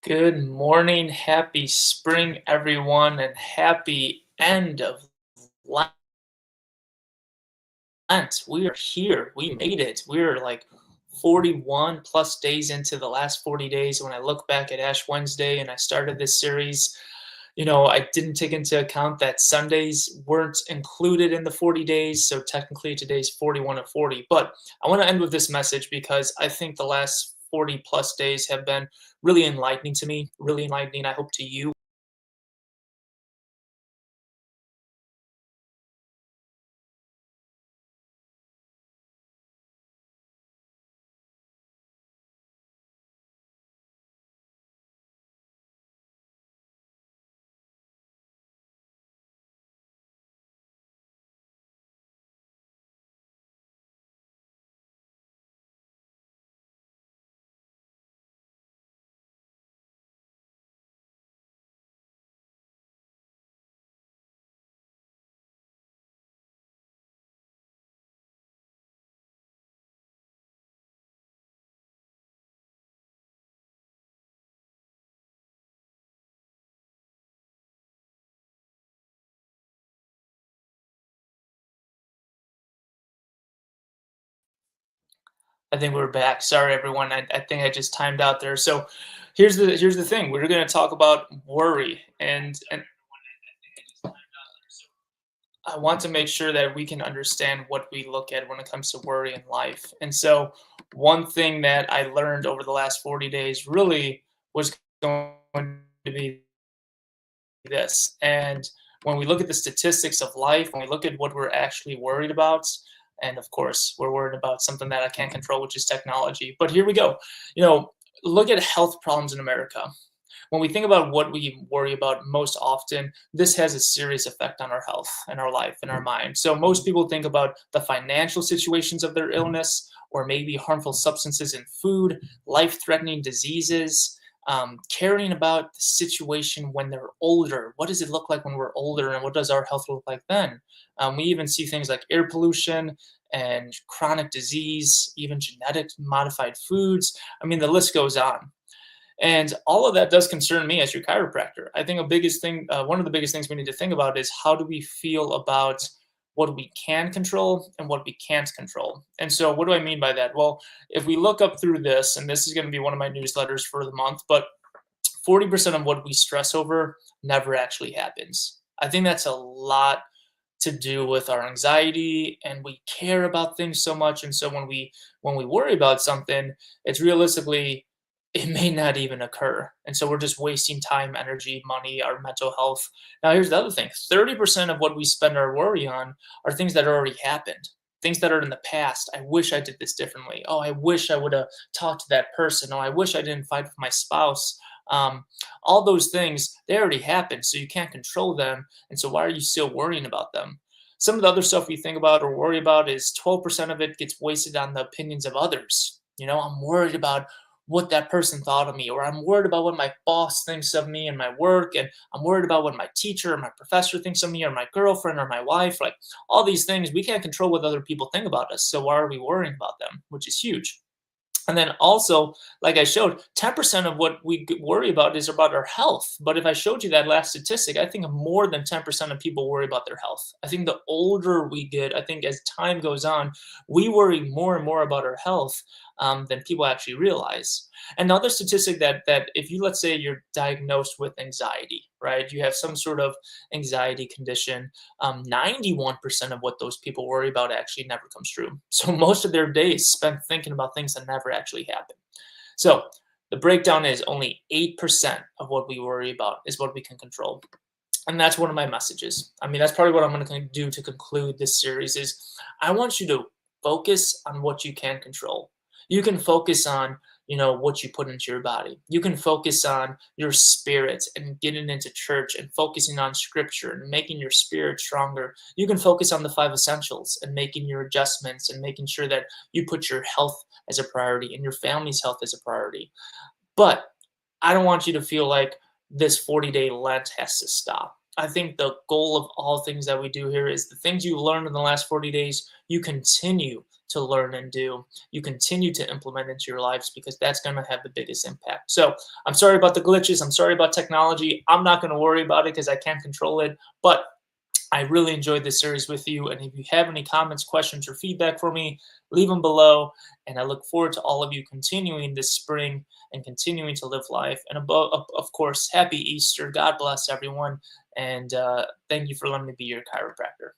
Good morning, happy spring, everyone, and happy end of Lent. We are here. We made it. We're like 41 plus days into the last 40 days. When I look back at Ash Wednesday and I started this series, I didn't take into account that Sundays weren't included in the 40 days. So technically today's 41 of 40. But I want to end with this message because I think the last 40 plus days have been really enlightening to me, really enlightening, I hope, to you. I think we're back. Sorry, everyone. I think I just timed out there. So here's the thing. We're going to talk about worry, and I want to make sure that we can understand what we look at when it comes to worry in life. And so one thing that I learned over the last 40 days really was going to be this. And when we look at the statistics of life, when we look at what we're actually worried about, and of course, we're worried about something that I can't control, which is technology. But here we go. You know, look at health problems in America. When we think about what we worry about most often, this has a serious effect on our health and our life and our mind. So most people think about the financial situations of their illness, or maybe harmful substances in food, life-threatening diseases, caring about the situation when they're older. What does it look like when we're older, and what does our health look like then? We even see things like air pollution and chronic disease, even genetic modified foods. I mean, the list goes on. And all of that does concern me as your chiropractor. I think one of the biggest things we need to think about is how do we feel about what we can control and what we can't control. And so, what do I mean by that? Well, if we look up through this, and this is going to be one of my newsletters for the month, but 40% of what we stress over never actually happens. I think that's a lot to do with our anxiety, and we care about things so much. And so when we worry about something, it's realistically, it may not even occur. And so we're just wasting time, energy, money, our mental health. Now here's the other thing. 30% of what we spend our worry on are things that already happened, things that are in the past. I wish I did this differently. Oh, I wish I would have talked to that person. Oh, I wish I didn't fight with my spouse. All those things, they already happened, so you can't control them. And so why are you still worrying about them? Some of the other stuff we think about or worry about is 12% of it gets wasted on the opinions of others. I'm worried about what that person thought of me, or I'm worried about what my boss thinks of me and my work, and I'm worried about what my teacher or my professor thinks of me, or my girlfriend or my wife. Like all these things, we can't control what other people think about us. So why are we worrying about them? Which is huge. And then also, like I showed, 10% of what we worry about is about our health. But if I showed you that last statistic, I think more than 10% of people worry about their health. I think the older we get, I think as time goes on, we worry more and more about our health than people actually realize. Another statistic that if you, let's say you're diagnosed with anxiety, right? You have some sort of anxiety condition, 91% of what those people worry about actually never comes true. So most of their days spent thinking about things that never actually happen. So the breakdown is only 8% of what we worry about is what we can control. And that's one of my messages. I mean, that's probably what I'm going to do to conclude this series is I want you to focus on what you can control. You can focus on, what you put into your body. You can focus on your spirit and getting into church and focusing on scripture and making your spirit stronger. You can focus on the five essentials and making your adjustments and making sure that you put your health as a priority and your family's health as a priority. But I don't want you to feel like this 40-day Lent has to stop. I think the goal of all things that we do here is the things you learned in the last 40 days, you continue to learn and do, you continue to implement into your lives, because that's going to have the biggest impact. So I'm sorry about the glitches. I'm sorry about technology. I'm not going to worry about it because I can't control it. But I really enjoyed this series with you. And if you have any comments, questions, or feedback for me, leave them below. And I look forward to all of you continuing this spring and continuing to live life. And above, of course, happy Easter. God bless everyone. And thank you for letting me be your chiropractor.